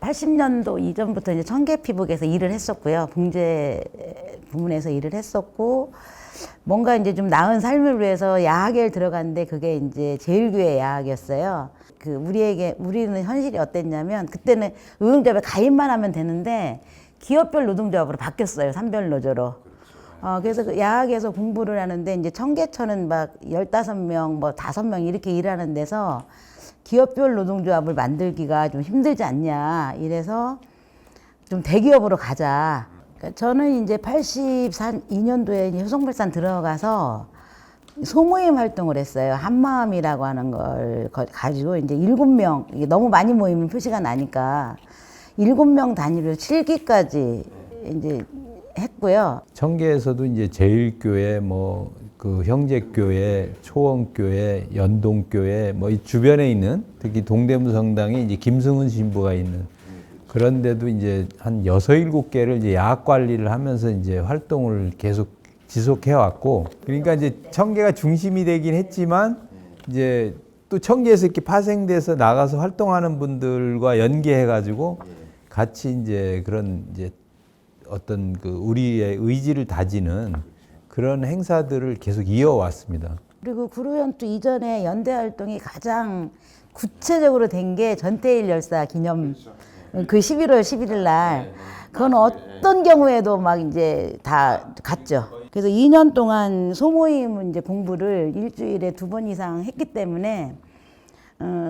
80년도 이전부터 이제 청계피복에서 일을 했었고요. 봉제 부문에서 일을 했었고, 뭔가 이제 좀 나은 삶을 위해서 야학에 들어갔는데 그게 이제 제일교회 야학이었어요. 우리는 현실이 어땠냐면, 그때는 노동조합에 가입만 하면 되는데 기업별 노동조합으로 바뀌었어요. 산별노조로. 그래서 그 야학에서 공부를 하는데 이제 청계천은 막 15명, 뭐 5명 이렇게 일하는 데서 기업별 노동조합을 만들기가 좀 힘들지 않냐. 이래서 좀 대기업으로 가자. 그러니까 저는 이제 82년도에 이제 효성물산 들어가서 소모임 활동을 했어요. 한마음이라고 하는 걸 가지고 이제 7명, 이게 너무 많이 모이면 표시가 나니까 7명 단위로 7기까지 이제 했고요. 청계에서도 이제 제일교회, 뭐 그 형제교회, 초원교회, 연동교회, 뭐 이 주변에 있는 특히 동대문 성당에 이제 김승훈 신부가 있는 그런데도 이제 한 6, 7개를 이제 야학 관리를 하면서 이제 활동을 계속 지속해 왔고, 그러니까 이제 청계가 중심이 되긴 했지만 이제 또 청계에서 이렇게 파생돼서 나가서 활동하는 분들과 연계해 가지고 같이 이제 그런 이제 어떤 그 우리의 의지를 다지는 그런 행사들을 계속 이어왔습니다. 그리고 구로연투 이전에 연대 활동이 가장 구체적으로 된 게 전태일 열사 기념 그 11월 11일 날, 그건 어떤 경우에도 막 이제 다 갔죠. 그래서 2년 동안 소모임 이제 공부를 일주일에 2번 이상 했기 때문에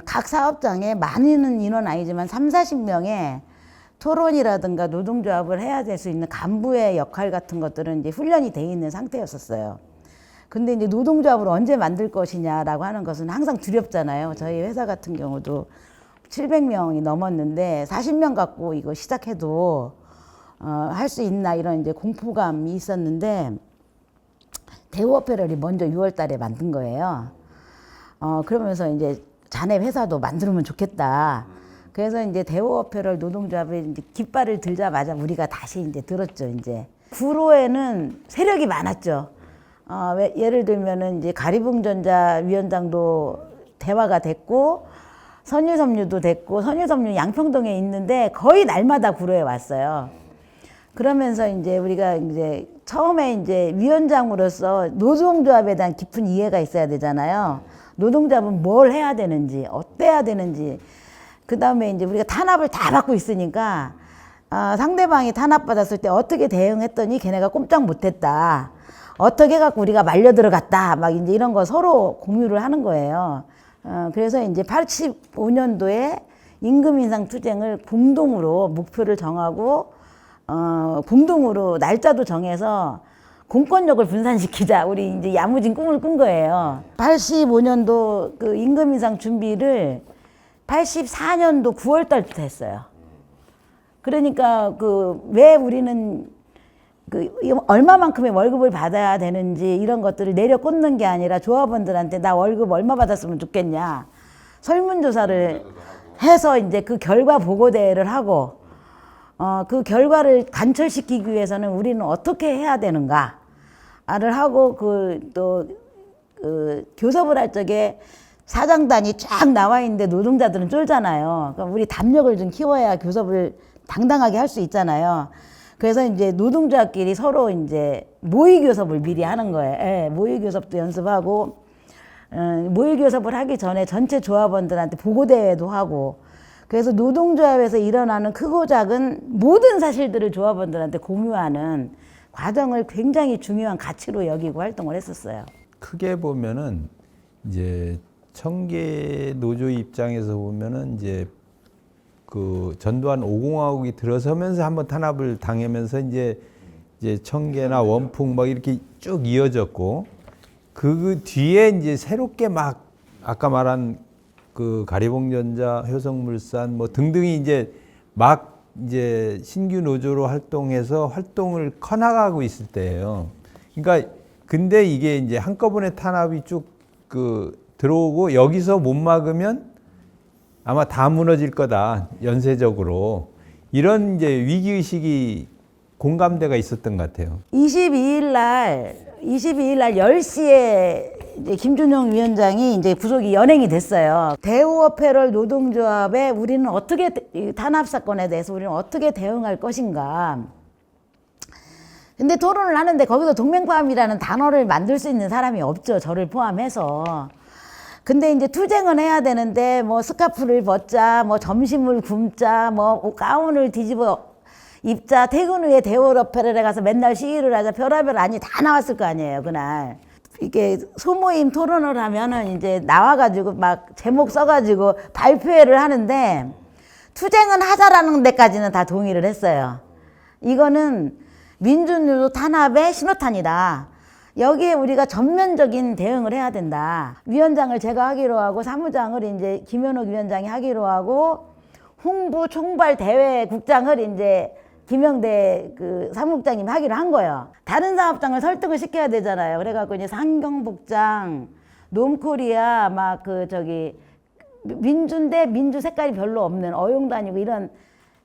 각 사업장에 많이는 인원 아니지만 3, 40명의 토론이라든가 노동조합을 해야 될 수 있는 간부의 역할 같은 것들은 이제 훈련이 돼 있는 상태였었어요. 근데 이제 노동조합을 언제 만들 것이냐라고 하는 것은 항상 두렵잖아요. 저희 회사 같은 경우도 700명이 넘었는데 40명 갖고 이거 시작해도 할 수 있나 이런 이제 공포감이 있었는데, 대우어페럴이 먼저 6월 달에 만든 거예요. 그러면서 이제 자네 회사도 만들면 좋겠다. 그래서 이제 대우어페럴 노동조합에 이제 깃발을 들자마자 우리가 다시 이제 들었죠. 이제 구로에는 세력이 많았죠. 예를 들면은 이제 가리봉전자 위원장도 대화가 됐고, 선유섬유도 됐고, 선유섬유 양평동에 있는데 거의 날마다 구로에 왔어요. 그러면서 이제 우리가 이제 처음에 이제 위원장으로서 노동조합에 대한 깊은 이해가 있어야 되잖아요. 노동조합은 뭘 해야 되는지, 어때야 되는지. 그 다음에 이제 우리가 탄압을 다 받고 있으니까 상대방이 탄압받았을 때 어떻게 대응했더니 걔네가 꼼짝 못했다. 어떻게 해갖고 우리가 말려 들어갔다. 막 이제 이런 거 서로 공유를 하는 거예요. 그래서 이제 85년도에 임금 인상 투쟁을 공동으로 목표를 정하고, 공동으로 날짜도 정해서 공권력을 분산시키자. 우리 이제 야무진 꿈을 꾼 거예요. 85년도 그 임금 인상 준비를 84년도 9월 달부터 했어요. 그러니까 왜 우리는 얼마만큼의 월급을 받아야 되는지 이런 것들을 내려 꽂는 게 아니라 조합원들한테 나 월급 얼마 받았으면 좋겠냐 설문조사를 해서 이제 그 결과 보고대회를 하고, 그 결과를 관철시키기 위해서는 우리는 어떻게 해야 되는가를 하고, 교섭을 할 적에 사장단이 쫙 나와 있는데 노동자들은 쫄잖아요. 그러니까 우리 담력을 좀 키워야 교섭을 당당하게 할 수 있잖아요. 그래서 이제 노동조합끼리 서로 이제 모의 교섭을 미리 하는 거예요. 예, 모의 교섭도 연습하고, 모의 교섭을 하기 전에 전체 조합원들한테 보고대회도 하고, 그래서 노동조합에서 일어나는 크고 작은 모든 사실들을 조합원들한테 공유하는 과정을 굉장히 중요한 가치로 여기고 활동을 했었어요. 크게 보면은 이제 청계 노조 입장에서 보면은 이제 그 전두환 5공화국이 들어서면서 한번 탄압을 당하면서 이제 청계나 원풍 막 이렇게 쭉 이어졌고, 그 뒤에 이제 새롭게 막 아까 말한 그 가리봉전자, 효성물산 뭐 등등이 이제 막 이제 신규 노조로 활동해서 활동을 커나가고 있을 때예요. 그러니까 근데 이게 이제 한꺼번에 탄압이 쭉 들어오고 여기서 못 막으면 아마 다 무너질 거다, 연쇄적으로. 이런 이제 위기의식이 공감대가 있었던 것 같아요. 22일 날 10시에 이제 김준용 위원장이 이제 구속이 연행이 됐어요. 대우어페럴 노동조합에 우리는 어떻게 이 탄압 사건에 대해서 우리는 어떻게 대응할 것인가. 근데 토론을 하는데 거기서 동맹파업이라는 단어를 만들 수 있는 사람이 없죠. 저를 포함해서. 근데 이제 투쟁은 해야 되는데 뭐 스카프를 벗자, 뭐 점심을 굶자, 뭐 가운을 뒤집어 입자, 퇴근 후에 대우어페럴에 가서 맨날 시위를 하자, 별의별 안이 다 나왔을 거 아니에요, 그날. 이게 소모임 토론을 하면은 이제 나와가지고 막 제목 써가지고 발표회를 하는데 투쟁은 하자라는 데까지는 다 동의를 했어요. 이거는 민주노조 탄압의 신호탄이다. 여기에 우리가 전면적인 대응을 해야 된다. 위원장을 제가 하기로 하고 사무장을 이제 김현옥 위원장이 하기로 하고 홍보 총괄 대회 국장을 이제 김영대 그 사무국장님이 하기로 한 거예요. 다른 사업장을 설득을 시켜야 되잖아요. 그래갖고 이제 상경복장, 놈코리아 막 그 저기 민주인데 민주 색깔이 별로 없는 어용도 아니고 이런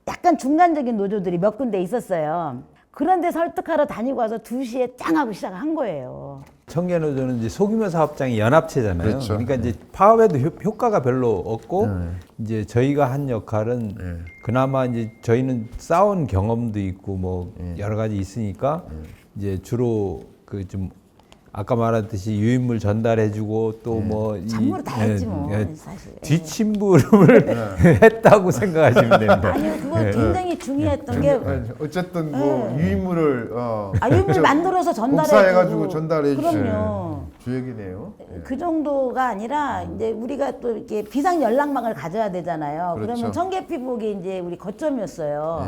약간 중간적인 노조들이 몇 군데 있었어요. 그런데 설득하러 다니고 와서 2시에 짱 하고 시작한 거예요. 청계노조는 이제 소규모 사업장이 연합체잖아요. 그렇죠. 그러니까 이제 파업에도 효과가 별로 없고 이제 저희가 한 역할은 그나마 이제 저희는 싸운 경험도 있고 뭐 여러 가지 있으니까 이제 주로 그 좀 아까 말했듯이 유인물 전달해주고 또 뭐 장모로 다 했지 뭐 사실. 뒷심부름을 했다고 생각하시면 됩니다. 아니요, 그거 굉장히 중요했던 게 어쨌든 뭐 유인물을 유인물 만들어서 전달해주고 복사해가지고 전달해 그럼요. 주역이네요. 그 정도가 아니라 이제 우리가 또 이렇게 비상 연락망을 가져야 되잖아요. 그렇죠. 그러면 청계피복이 이제 우리 거점이었어요.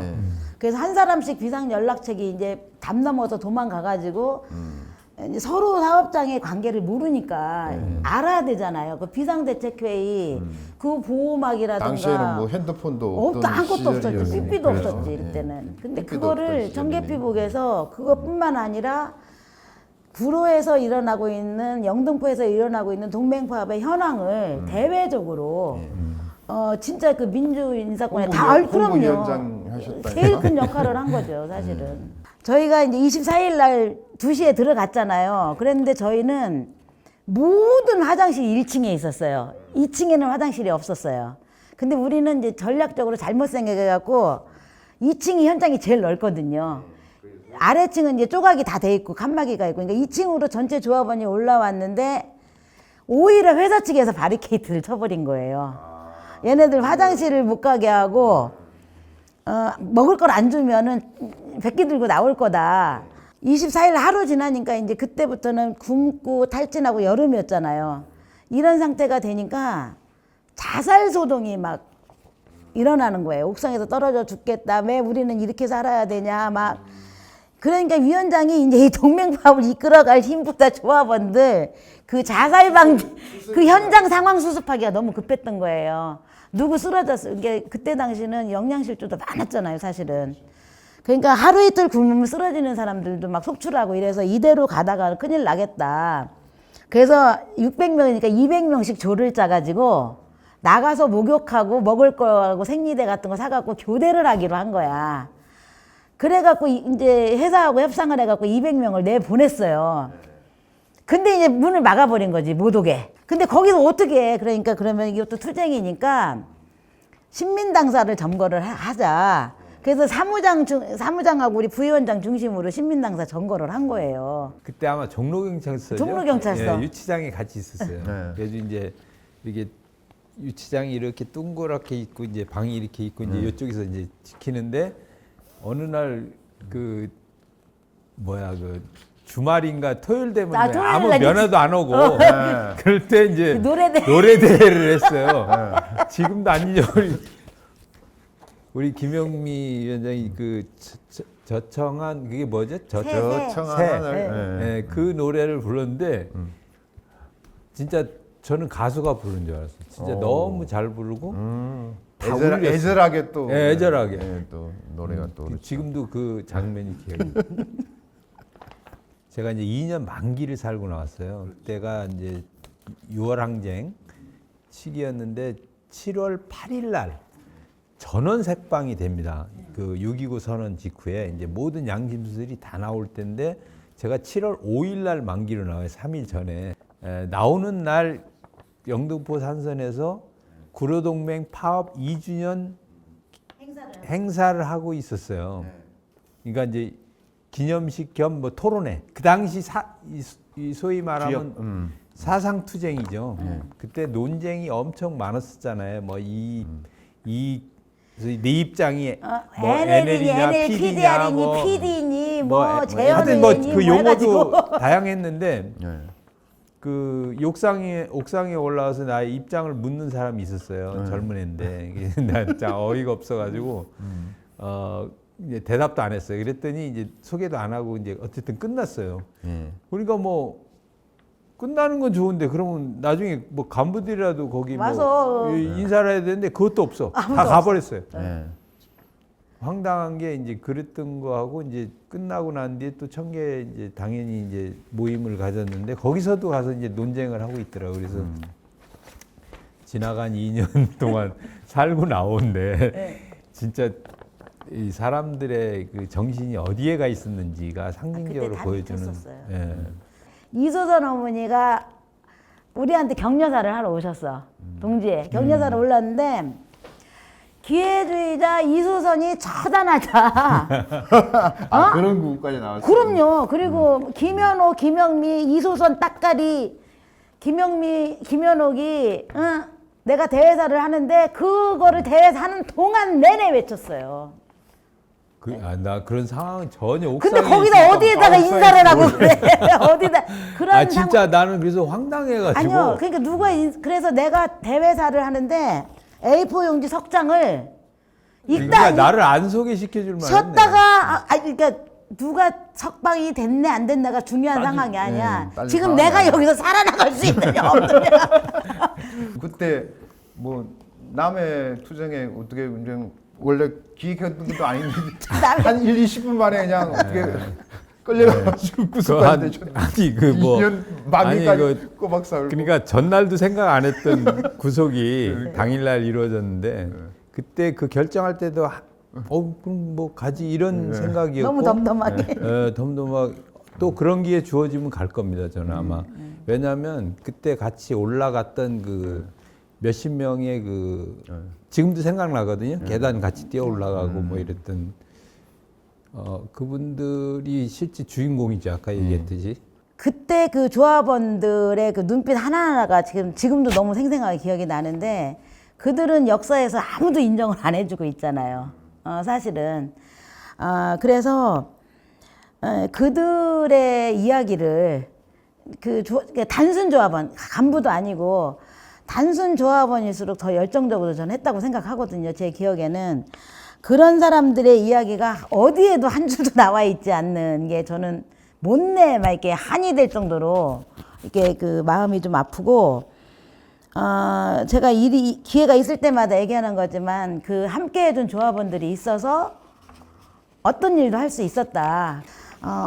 그래서 한 사람씩 비상 연락책이 이제 담 넘어서 도망가가지고 이제 서로 사업장의 관계를 모르니까 알아야 되잖아요. 그 비상대책회의, 그 보호막이라든가. 당시에는 뭐 핸드폰도 없던 아무것도 없었지. 시절이었으니. 삐삐도 그래서, 없었지 이때는. 근데 삐삐도 그거를 없던 청계피복에서 그것뿐만 아니라 구로에서 일어나고 있는 영등포에서 일어나고 있는 동맹파업의 현황을 대외적으로 진짜 그 민주 인사권에 다 알그럼요. 홍보위원장 하셨다니까. 제일 큰 역할을 한 거죠, 사실은. 저희가 이제 24일 날 2시에 들어갔잖아요. 그랬는데 저희는 모든 화장실 1층에 있었어요. 2층에는 화장실이 없었어요. 근데 우리는 이제 전략적으로 잘못 생각해갖고 2층이 현장이 제일 넓거든요. 아래층은 이제 조각이 다 돼 있고 칸막이가 있고, 그러니까 2층으로 전체 조합원이 올라왔는데 오히려 회사 측에서 바리케이트를 쳐버린 거예요. 얘네들 화장실을 못 가게 하고 먹을 걸 안 주면은 백기 들고 나올 거다. 24일 하루 지나니까 이제 그때부터는 굶고 탈진하고 여름이었잖아요. 이런 상태가 되니까 자살 소동이 막 일어나는 거예요. 옥상에서 떨어져 죽겠다. 왜 우리는 이렇게 살아야 되냐. 막. 그러니까 위원장이 이제 이 동맹파업을 이끌어갈 힘보다 조합원들 그 자살 방지, 그 현장 상황 수습하기가 너무 급했던 거예요. 누구 쓰러졌어. 이게 그때 당시는 영양실조도 많았잖아요, 사실은. 그러니까 하루 이틀 굶으면 쓰러지는 사람들도 막 속출하고 이래서 이대로 가다가 큰일 나겠다. 그래서 600명이니까 200명씩 조를 짜가지고 나가서 목욕하고 먹을 거하고 생리대 같은 거 사갖고 교대를 하기로 한 거야. 그래갖고 이제 회사하고 협상을 해갖고 200명을 내보냈어요. 근데 이제 문을 막아버린 거지, 못 오게. 근데 거기서 어떻게 해? 그러니까 그러면 이것도 투쟁이니까 신민당사를 점거를 하자. 그래서 사무장하고 우리 부위원장 중심으로 신민당사 점거를 한 거예요. 그때 아마 종로경찰서죠. 종로경찰서. 예, 유치장에 같이 있었어요. 그래서 이제 이게 유치장이 이렇게 둥그렇게 있고 이제 방이 이렇게 있고 이제 이쪽에서 이제 지키는데 어느 날 그 그 주말인가 토요일 되면 토요일 아무 날 면허도 안 오고 그럴 때 이제 노래대. 노래대회를 했어요. 지금도 안 잊어버리. 우리 김영미 위원장이 그 저청한 그게 뭐죠? 저청한 네, 그 노래를 불렀는데 진짜 저는 가수가 부른 줄 알았어요. 진짜 너무 잘 부르고 다 울렸어요. 애절하게 또 네, 애절하게. 네, 또 노래가 또 그렇죠. 지금도 그 장면이 기억이 나요. 제가 이제 2년 만기를 살고 나왔어요. 그때가 이제 6월 항쟁 시기였는데 7월 8일 날 전원 색방이 됩니다. 그 6.29 선언 직후에 이제 모든 양심수들이 다 나올 때인데 제가 7월 5일 날 만기로 나와요. 3일 전에. 나오는 날 영등포 산선에서 구로동맹 파업 2주년 행사를 하고 있었어요. 그러니까 이제 기념식 겸 뭐 토론회. 그 당시 이 소위 말하면 사상투쟁이죠. 그때 논쟁이 엄청 많았었잖아요. 뭐 내 입장이 뭐 NL이냐 PD냐 뭐 PD니 하여튼 뭐 그 용어도 다양했는데 네. 그 옥상에 올라와서 나의 입장을 묻는 사람이 있었어요. 젊은 애인데 나 진짜 어이가 없어가지고 이제 대답도 안 했어요. 그랬더니 이제 소개도 안 하고 이제 어쨌든 끝났어요. 그러니까 뭐 끝나는 건 좋은데 그러면 나중에 뭐 간부들이라도 거기 맞아. 뭐 인사를 해야 되는데 그것도 없어. 다 아무도 가버렸어요. 네. 황당한 게 이제 그랬던 거하고 이제 끝나고 난 뒤에 또 청계 이제 당연히 이제 모임을 가졌는데 거기서도 가서 이제 논쟁을 하고 있더라고요. 그래서 지나간 2년 동안 살고 나오는데 진짜 이 사람들의 그 정신이 어디에 가 있었는지가 상징적으로 그때 다 보여주는. 느꼈었어요. 예. 이소선 어머니가 우리한테 격려사를 하러 오셨어. 동지에 격려사를 올랐는데 기회주의자 이소선이 처단하자. 그런 구까지 나왔어요. 그럼요. 그리고 김현옥, 김영미, 이소선 따까리 김현옥이 내가 대회사를 하는데 그거를 대회사 하는 동안 내내 외쳤어요. 나 그런 상황은 전혀 옥상에 근데 거기다 있으니까 어디에다가 인사를 하고 그래? 어디다 그런 진짜 나는 그래서 황당해가지고. 아니요. 그러니까 그래서 내가 대회사를 하는데 A4 용지 석장을 그러니까 나를 안 소개시켜줄 만했네. 쉬었다가 그러니까 누가 석방이 됐네 안 됐나가 중요한 상황이 아니야. 빨리 지금 가야 내가 돼. 여기서 살아나갈 수 있느냐 없느냐. 그때 뭐 남의 투쟁에 어떻게 그냥 원래 기획했던 것도 아닌데 한 1, 20분 만에 그냥 어떻게 끌려가지고 구속한데 아니 그 뭐 2년 만기까지 꼬박 살고. 그러니까 전날도 생각 안 했던 구속이 당일날 이루어졌는데 그때 그 결정할 때도 그럼 뭐 가지 이런 생각이었고 너무 덤덤하게. 덤덤하게 또 그런 기회 주어지면 갈 겁니다. 저는 아마 왜냐하면 그때 같이 올라갔던 그 몇십 명의 그 지금도 생각나거든요. 계단 같이 뛰어 올라가고 뭐 이랬던 그분들이 실제 주인공이죠. 아까 얘기했듯이. 그때 그 조합원들의 그 눈빛 하나하나가 지금도 너무 생생하게 기억이 나는데 그들은 역사에서 아무도 인정을 안 해주고 있잖아요. 사실은. 그래서 그들의 이야기를 단순 조합원, 간부도 아니고 단순 조합원일수록 더 열정적으로 저는 했다고 생각하거든요. 제 기억에는. 그런 사람들의 이야기가 어디에도 한 줄도 나와 있지 않는 게 저는 못내 막 이렇게 한이 될 정도로 이렇게 그 마음이 좀 아프고, 제가 기회가 있을 때마다 얘기하는 거지만 그 함께 해준 조합원들이 있어서 어떤 일도 할 수 있었다.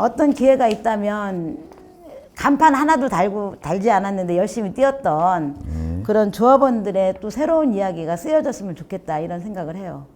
어떤 기회가 있다면 간판 하나도 달지 않았는데 열심히 뛰었던 그런 조합원들의 또 새로운 이야기가 쓰여졌으면 좋겠다 이런 생각을 해요.